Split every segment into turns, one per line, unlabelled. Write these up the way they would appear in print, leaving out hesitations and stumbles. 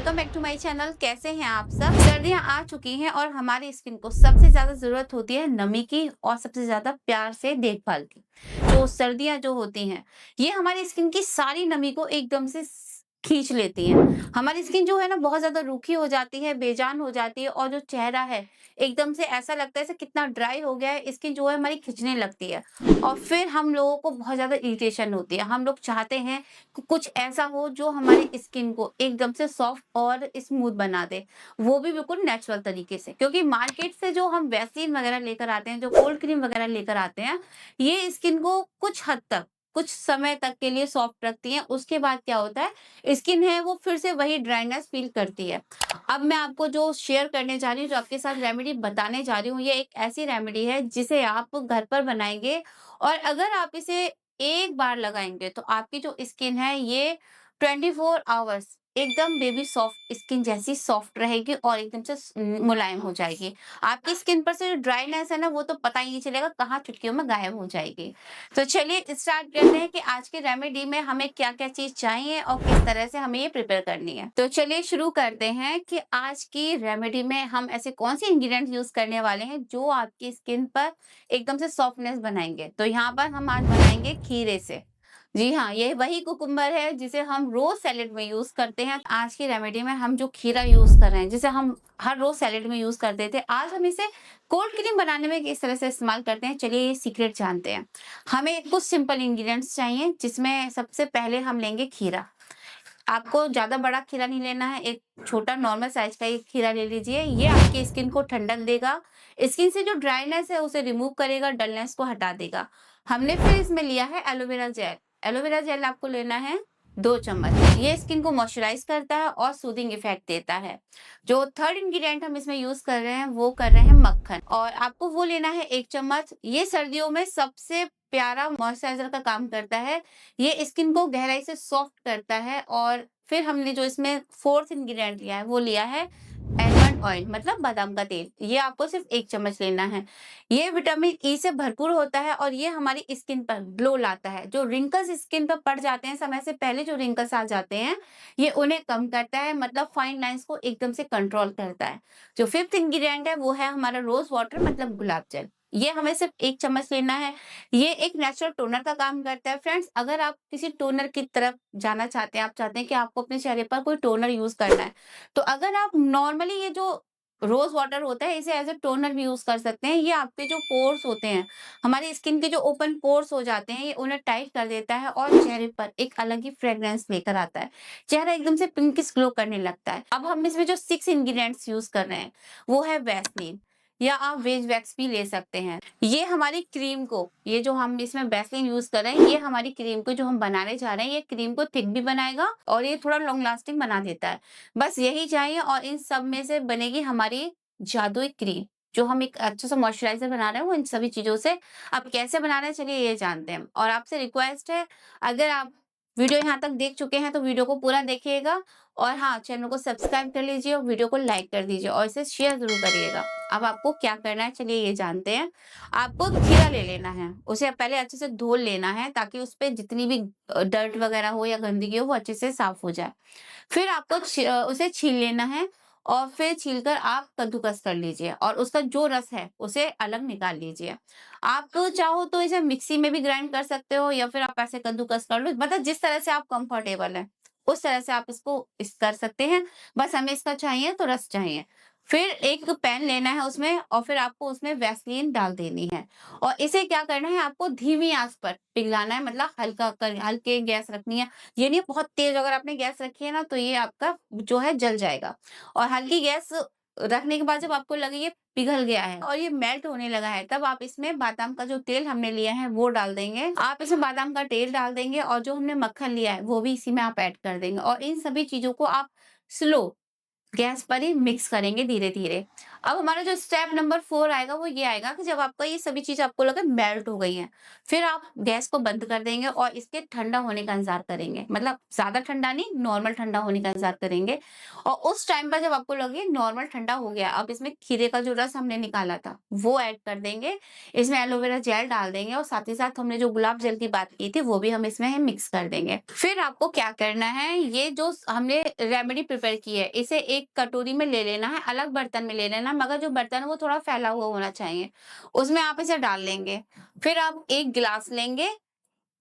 Welcome back to my channel. कैसे हैं आप सब? सर्दियां आ चुकी हैं और हमारी स्किन को सबसे ज्यादा जरूरत होती है नमी की और सबसे ज्यादा प्यार से देखभाल की। जो सर्दियां जो होती हैं ये हमारी स्किन की सारी नमी को एकदम से खींच लेती हैं। हमारी स्किन जो है ना बहुत ज्यादा रूखी हो जाती है, बेजान हो जाती है और जो चेहरा है एकदम से ऐसा लगता है जैसे कितना ड्राई हो गया है। स्किन जो है हमारी खिंचने लगती है और फिर हम लोगों को बहुत ज्यादा इरिटेशन होती है। हम लोग चाहते हैं कुछ ऐसा हो जो हमारी स्किन को एकदम से सॉफ्ट और स्मूथ बना दे, वो भी बिल्कुल नेचुरल तरीके से। क्योंकि मार्केट से जो हम वैसलीन वगैरह लेकर आते हैं, जो कोल्ड क्रीम वगैरह लेकर आते हैं, ये स्किन को कुछ हद तक कुछ समय तक के लिए सॉफ्ट रखती हैं। उसके बाद क्या होता है, स्किन है वो फिर से वही ड्राइनेस फील करती है। अब मैं आपको जो शेयर करने जा रही हूँ, जो आपके साथ रेमेडी बताने जा रही हूँ, ये एक ऐसी रेमेडी है जिसे आप घर पर बनाएंगे और अगर आप इसे एक बार लगाएंगे तो आपकी जो स्किन है ये 24 आवर्स एकदम बेबी सॉफ्ट स्किन जैसी सॉफ्ट रहेगी और एकदम से मुलायम हो जाएगी। आपकी स्किन पर से जो ड्राइनेस है ना वो तो पता ही नहीं चलेगा, कहाँ चुटकियों में गायब हो जाएगी। तो चलिए स्टार्ट करते हैं कि आज की रेमेडी में हमें क्या क्या चीज चाहिए और किस तरह से हमें ये प्रिपेयर करनी है। तो चलिए शुरू करते हैं कि आज की रेमेडी में हम ऐसे कौन से इंग्रेडिएंट्स यूज करने वाले हैं जो आपकी स्किन पर एकदम से सॉफ्टनेस बनाएंगे। तो यहाँ पर हम आज बनाएंगे खीरे से। जी हाँ, ये वही कुकुम्बर है जिसे हम रोज सैलेड में यूज करते हैं। आज की रेमेडी में हम जो खीरा यूज कर रहे हैं, जिसे हम हर रोज सैलेड में यूज करते थे, आज हम इसे कोल्ड क्रीम बनाने में किस तरह से इस्तेमाल करते हैं, चलिए ये सीक्रेट जानते हैं। हमें कुछ सिंपल इंग्रेडिएंट्स चाहिए, जिसमें सबसे पहले हम लेंगे खीरा। आपको ज़्यादा बड़ा खीरा नहीं लेना है, एक छोटा नॉर्मल साइज़ का एक खीरा ले लीजिए। ये आपकी स्किन को ठंडक देगा, स्किन से जो ड्राइनेस है उसे रिमूव करेगा, डलनेस को हटा देगा। हमने फिर इसमें लिया है एलोवेरा जेल। एलोवेरा जेल आपको लेना है 2 चम्मच। ये स्किन को मॉइस्चराइज़ करता है और सूदिंग इफ़ेक्ट देता है। जो थर्ड इंग्रीडिएंट हम इसमें यूज़ कर रहे हैं, वो कर रहे हैं मक्खन और आपको वो लेना है 1 चम्मच। ये सर्दियों में सबसे प्यारा मॉइस्चराइज़र का काम करता है। ये स्किन को गहराई से सॉफ्ट करता है और फिर हमने जो इसमें फोर्थ इंग्रेडिएंट लिया है वो लिया है आलमंड ऑयल, मतलब बादाम का तेल। ये आपको सिर्फ 1 चम्मच लेना है। ये विटामिन ई से भरपूर होता है और ये हमारी स्किन पर ग्लो लाता है। जो रिंकल्स स्किन पर पड़ जाते हैं, समय से पहले जो रिंकल्स आ जाते हैं, ये उन्हें कम करता है, मतलब फाइन लाइंस को एकदम से कंट्रोल करता है। जो फिफ्थ इंग्रेडिएंट है वो है हमारा रोज वाटर, मतलब गुलाब जल। ये हमें सिर्फ 1 चम्मच लेना है। ये एक नेचुरल टोनर का काम करता है। फ्रेंड्स, अगर आप किसी टोनर की तरफ जाना चाहते हैं, आप चाहते हैं कि आपको अपने चेहरे पर कोई टोनर यूज़ करना है, तो अगर आप नॉर्मली ये जो रोज़ वाटर होता है, इसे एज़ अ टोनर भी यूज़ कर सकते हैं। ये आपके जो पोर्स होते हैं, हमारी स्किन के जो ओपन पोर्स हो जाते हैं, ये उन्हें टाइट कर देता है और चेहरे पर एक अलग ही फ्रेग्रेंस लेकर आता है। चेहरा एकदम से पिंकिश ग्लो करने लगता है। अब हम इसमें जो 6 इंग्रीडिएंट्स यूज़ कर रहे हैं, वो है वैसलीन, या आप वेज वैक्स भी ले सकते हैं। ये हमारी क्रीम को, ये जो हम इसमें वैसलीन यूज़ कर रहे हैं, ये हमारी क्रीम को जो हम बनाने जा रहे हैं, ये क्रीम को थिक भी बनाएगा और ये थोड़ा लॉन्ग लास्टिंग बना देता है। बस यही चाहिए और इन सब में से बनेगी हमारी जादुई क्रीम। जो हम एक अच्छा सा मॉइस्चराइज़र बना रहे हैं, वो इन सभी चीज़ों से। अब कैसे बना रहे हैं, चलिए ये जानते हैं। और आपसे रिक्वेस्ट है, अगर आप वीडियो यहाँ तक देख चुके हैं तो वीडियो को पूरा देखिएगा और हाँ, चैनल को सब्सक्राइब कर लीजिए और वीडियो को लाइक कर दीजिए और इसे शेयर ज़रूर करिएगा। अब आपको क्या करना है, चलिए ये जानते हैं। आपको खीरा ले लेना है, उसे पहले अच्छे से धो लेना है ताकि उस पे जितनी भी डर्ट वगैरह हो या गंदगी हो वो अच्छे से साफ हो जाए। फिर आपको उसे छील लेना है और फिर छीलकर आप कद्दूकस कर लीजिए और उसका जो रस है उसे अलग निकाल लीजिए। आप तो चाहो तो इसे मिक्सी में भी ग्राइंड कर सकते हो या फिर आप ऐसे कद्दूकस कर लो, मतलब जिस तरह से आप कंफर्टेबल हैं उस तरह से आप इसको कर सकते हैं। बस हमें इसका चाहिए तो रस चाहिए। फिर एक पैन लेना है उसमें और फिर आपको उसमें वैसलीन डाल देनी है और इसे क्या करना है, आपको धीमी आंच पर पिघलाना है, मतलब हल्का कर हल्के गैस रखनी है। ये नहीं बहुत तेज अगर आपने गैस रखी है ना तो ये आपका जो है जल जाएगा। और हल्की गैस रखने के बाद जब आपको लगे ये पिघल गया है और ये मेल्ट होने लगा है, तब आप इसमें बादाम का जो तेल हमने लिया है वो डाल देंगे। आप इसमें बादाम का तेल डाल देंगे और जो हमने मक्खन लिया है वो भी इसी में आप ऐड कर देंगे और इन सभी चीजों को आप स्लो गैस पर ही मिक्स करेंगे धीरे-धीरे। अब हमारा जो स्टेप नंबर 4 आएगा वो ये आएगा कि जब आपका ये सभी चीज़ आपको लगे मेल्ट हो गई हैं, फिर आप गैस को बंद कर देंगे और इसके ठंडा होने का इंतज़ार करेंगे। मतलब ज़्यादा ठंडा नहीं, नॉर्मल ठंडा होने का इंतज़ार करेंगे और उस टाइम पर जब आपको लगे नॉर्मल ठंडा हो गया, अब इसमें खीरे का जो रस हमने निकाला था, वो ऐड कर देंगे। इसमें एलोवेरा जेल डाल देंगे और साथ ही साथ हमने जो गुलाब जल की बात की थी, वो भी हम इसमें मिक्स कर देंगे। फिर आपको क्या करना है, ये जो हमने रेमेडी प्रिपेयर की है, इसे एक कटोरी में ले लेना है, अलग बर्तन में ले लेना है, मगर जो बर्तन है वो थोड़ा फैला हुआ होना चाहिए। उसमें आप इसे डाल लेंगे। फिर आप 1 गिलास लेंगे,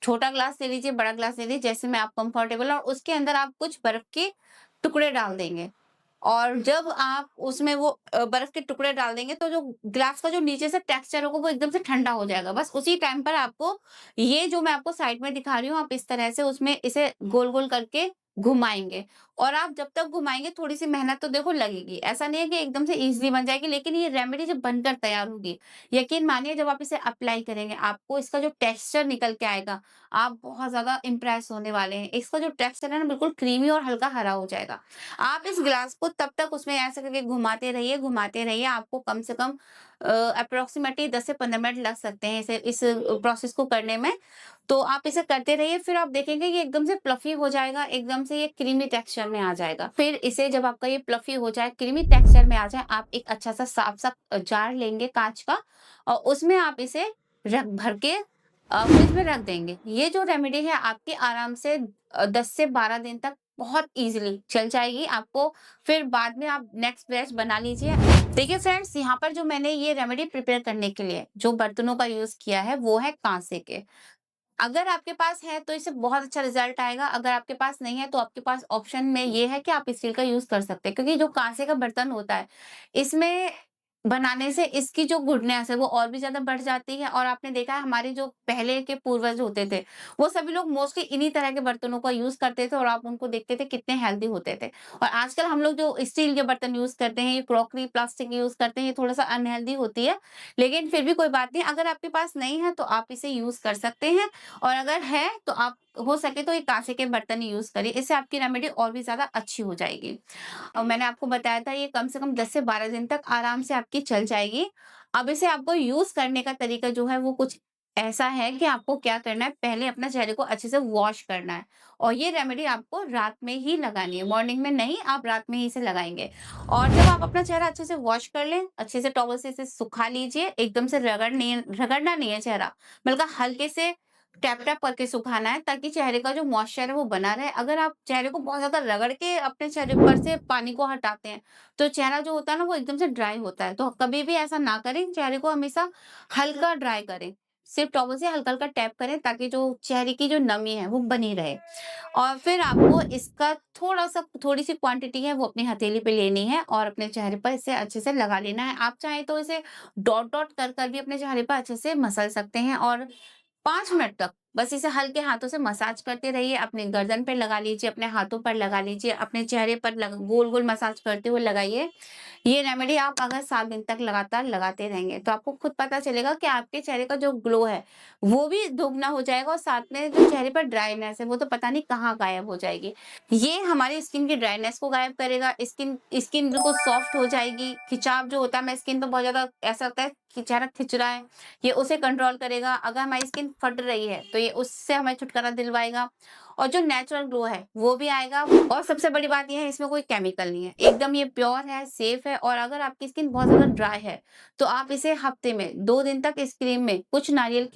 छोटा ग्लास ले लीजिए, बड़ा ग्लास ले लीजिए, जैसे में आप कंफर्टेबल और उसके अंदर आप कुछ बर्फ के टुकड़े डाल देंगे। और जब आप उसमें वो बर्फ के टुकड़े डाल देंगे तो जो ग्लास का जो नीचे से टेक्सचर होगा वो एकदम से ठंडा हो जाएगा। बस उसी टाइम पर आपको ये जो मैं आपको साइड में दिखा रही हूँ, आप इस तरह से उसमें इसे गोल-गोल करके घुमाएँगे और आप जब तक घुमाएँगे थोड़ी-सी मेहनत तो देखो लगेगी। ऐसा नहीं है कि एकदम से ईज़िली बन जाएगी, लेकिन ये रेमेडी जब बनकर तैयार होगी, यकीन मानिए जब आप इसे अप्लाई करेंगे, आपको इसका जो टेक्सचर निकल के आएगा, आप बहुत ज़्यादा इम्प्रेस होने वाले हैं। इसका जो टेक्सचर है ना बिल्कुल क्रीमी और हल्का हरा हो जाएगा। आप इस ग्लास को तब तक उसमें ऐसे करके घुमाते रहिए, आपको कम से कम एप्रोक्सिमेटली 10 से 15 मिनट लग सकते हैं इस प्रोसेस को करने में। तो आप इसे करते रहिए, फिर आप देखेंगे ये एकदम से फ्लफी हो जाएगा, एकदम से ये क्रीमी टेक्सचर में आ जाएगा। फिर इसे जब आपका ये फ्लफी हो जाए, क्रीमी टेक्सचर में आ जाए, आप एक अच्छा-सा साफ-सा जार लेंगे काँच का और उसमें आप इसे रख भर के फ्रिज में रख देंगे। ये जो रेमेडी है आपकी आराम से 10 से 12 दिन तक बहुत ईज़िली चल जाएगी आपको, फिर बाद में आप नेक्स्ट बैच बना लीजिए। देखिए फ्रेंड्स, यहाँ पर जो मैंने ये रेमेडी प्रिपेयर करने के लिए जो बर्तनों का यूज़ किया है, वो है काँसे के। अगर आपके पास है तो इससे बहुत अच्छा रिज़ल्ट आएगा, अगर आपके पास नहीं है तो आपके पास ऑप्शन में ये है कि आप स्टील का यूज़ कर सकते हैं, क्योंकि जो काँसे का बर्तन होता है, इसमें बनाने से इसकी जो गुडनेस है वो और भी ज़्यादा बढ़ जाती है और आपने देखा है हमारे जो पहले के पूर्वज होते थे, वो सभी लोग मोस्टली इन्हीं तरह के बर्तनों का यूज़ करते थे और आप उनको देखते थे कितने हेल्दी होते थे। और आजकल हम लोग जो स्टील के बर्तन यूज़ करते हैं, ये क्रॉकरी, प्लास्टिक यूज़ करते हैं, ये थोड़ा-सा अनहेल्दी होती है, लेकिन फिर भी कोई बात नहीं, अगर आपके पास नहीं है तो आप इसे यूज़ कर सकते हैं और अगर है तो आप हो सके तो ये काँसे के बर्तन ही यूज़ करिए, इससे आपकी रेमेडी और भी ज़्यादा अच्छी हो जाएगी। और मैंने आपको बताया था ये कम से कम 10 से 12 दिन तक आराम से आपकी चल जाएगी। अब इसे आपको यूज़ करने का तरीका जो है वो कुछ ऐसा है कि आपको क्या करना है, पहले अपना चेहरे को अच्छे से वॉश करना है और ये रेमेडी आपको रात में ही लगानी है, मॉर्निंग में नहीं, आप रात में ही इसे लगाएँगे। और जब आप अपना चेहरा अच्छे से वॉश कर लें, अच्छे से टॉवल से इसे सुखा लीजिए, एकदम से रगड़ना नहीं है चेहरा, बल्कि हल्के से टैप-टैप करके सुखाना है ताकि चेहरे का जो मॉइस्चर है वो बना रहे। अगर आप चेहरे को बहुत ज़्यादा रगड़ के अपने चेहरे पर से पानी को हटाते हैं, तो चेहरा जो होता है ना वो एकदम से ड्राई होता है। तो कभी भी ऐसा ना करें, चेहरे को हमेशा हल्का ड्राई करें। सिर्फ़ टॉवल से हल्का-हल्का टैप करें ताकि जो चेहरे की जो नमी है वो बनी रहे। और फिर आपको इसका थोड़ी-सी क्वांटिटी है वो अपनी हथेली पे लेनी है और अपने चेहरे पर इसे अच्छे से लगा लेना है। आप चाहें तो इसे डॉट-डॉट कर भी अपने चेहरे पर अच्छे से मसल सकते हैं और 5 मिनट तक बस इसे हल्के हाथों से मसाज करते रहिए, अपनी गर्दन पे लगा लीजिए, अपने हाथों पर लगा लीजिए, अपने चेहरे पर गोल-गोल मसाज करते हुए लगाइए। ये रेमेडी आप अगर 7 दिन तक लगातार लगाते रहेंगे, तो आपको खुद पता चलेगा कि आपके चेहरे का जो ग्लो है, वो भी दोगुना हो जाएगा और साथ में जो चेहरे पर ड्राइनेस है, वो तो पता नहीं कहाँ गायब हो जाएगी। ये हमारी स्किन की ड्राइनेस को गायब करेगा, स्किन स्किन बिल्कुल सॉफ्ट हो जाएगी, खिंचाव जो होता है हमें स्किन पे बहुत ज़्यादा ऐसा लगता है कि चेहरा खिंच रहा है, ये उसे कंट्रोल करेगा। अगर हमारी स्किन फट रही है, तो ये उससे हमें छुटकारा दिलवाएगा और जो नेचुरल ग्लो है, वो भी आएगा और सबसे बड़ी बात ये है इसमें कोई केमिकल नहीं है। एकदम ये प्योर है, सेफ है और अगर आपकी स्किन बहुत ज़्यादा ड्राई है, तो आप इसे हफ्ते में 2 दिन तक इस क्रीम में कुछ नारियल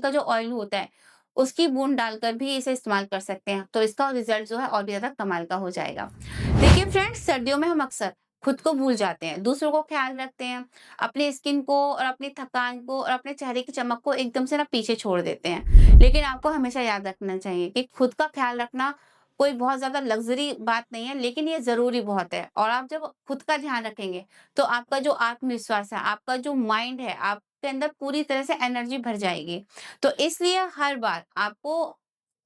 का जो ऑयल होता है, उसकी बूँद डालकर भी इसे इस्तेमाल कर सकते हैं। तो इसका रिज़ल्ट जो है और भी ज़्यादा कमाल का हो जाएगा। देखिए फ्रेंड्स, सर्दियों में हम अक्सर खुद को भूल जाते हैं, दूसरों को ख्याल रखते हैं, अपनी स्किन को और अपनी थकान को और अपने चेहरे की चमक को एकदम से ना पीछे छोड़ देते हैं। लेकिन आपको हमेशा याद रखना चाहिए कि खुद का ख्याल रखना कोई बहुत ज़्यादा लग्ज़री बात नहीं है, लेकिन ये ज़रूरी बहुत है और आप जब खुद का ध्यान रखेंगे, तो आपका जो आत्मविश्वास है, आपका जो माइंड है, आपके अंदर पूरी तरह से एनर्जी भर जाएगी। तो इसलिए हर बार आपको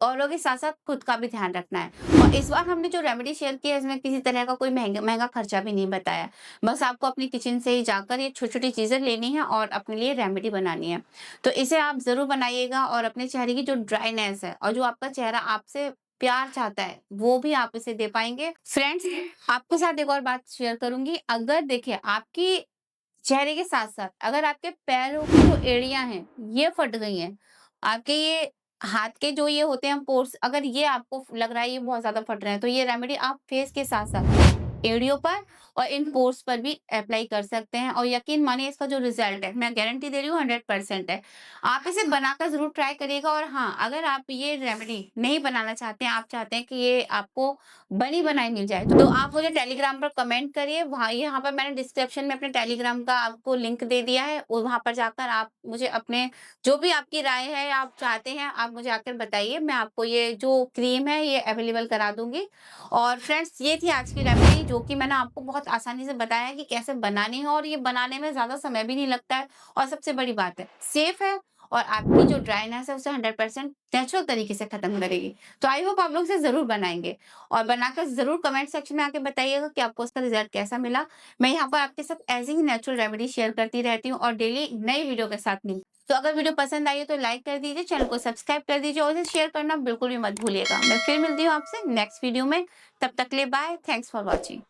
औरों के साथ-साथ खुद का भी ध्यान रखना है और इस बार हमने जो रेमेडी शेयर की है, इसमें किसी तरह का कोई महँगा खर्चा भी नहीं बताया। बस आपको अपनी किचन से ही जाकर ये छोटी-छोटी चीज़ें लेनी है और अपने लिए रेमेडी बनानी है। तो इसे आप ज़रूर बनाइएगा और अपने चेहरे की जो ड्राइनेस है और जो आपका चेहरा आपसे प्यार चाहता है, वो भी आप इसे दे पाएँगे। फ्रेंड्स, आपके साथ एक और बात शेयर करूँगी, अगर देखिए आपकी चेहरे के साथ-साथ अगर आपके पैरों की जो एड़ियाँ हैं, ये फट गई हैं, आपके ये हाथ के जो ये होते हैं पोर्स, अगर ये आपको लग रहा है ये बहुत ज़्यादा फट रहे हैं, तो ये रेमेडी आप फेस के साथ-साथ एड़ियों पर और इन पोर्स पर भी अप्लाई कर सकते हैं और यकीन मानिए इसका जो रिज़ल्ट है, मैं गारंटी दे रही हूँ 100% है। आप इसे बनाकर ज़रूर ट्राई करिएगा और हाँ, अगर आप ये रेमेडी नहीं बनाना चाहते हैं, आप चाहते हैं कि ये आपको बनी-बनाई मिल जाए, तो आप मुझे टेलीग्राम पर कमेंट करिए। वहाँ यहाँ पर मैंने डिस्क्रिप्शन में अपने टेलीग्राम का आपको लिंक दे दिया है और वहाँ पर जाकर आप मुझे अपने जो भी आपकी राय है, आप चाहते हैं, आप मुझे आकर बताइए। मैं आपको ये जो क्रीम है, ये अवेलेबल करा दूँगी। और फ्रेंड्स, ये थी आज की रेमेडी जो कि मैंने आपको बहुत आसानी से बताया है कि कैसे बनानी है और ये बनाने में ज़्यादा समय भी नहीं लगता है और सबसे बड़ी बात है, सेफ है और आपकी जो ड्राइनेस है उसे 100% नेचुरल तरीके से खत्म करेगी। तो आई होप आप लोग इसे ज़रूर बनाएँगे और बनाकर ज़रूर कमेंट सेक्शन में आके बताइएगा कि आपको उसका रिज़ल्ट कैसा मिला। मैं यहाँ पर आपके साथ ऐसे ही नेचुरल रेमेडी शेयर करती रहती हूँ और डेली नई वीडियो के साथ मिलती हूँ। तो अगर वीडियो पसंद आई हो तो लाइक कर दीजिए, चैनल को सब्सक्राइब कर दीजिए और इसे शेयर करना बिल्कुल भी मत भूलिएगा। मैं फिर मिलती हूँ आपसे नेक्स्ट वीडियो में, तब तक के लिए बाय, थैंक्स फॉर वॉचिंग।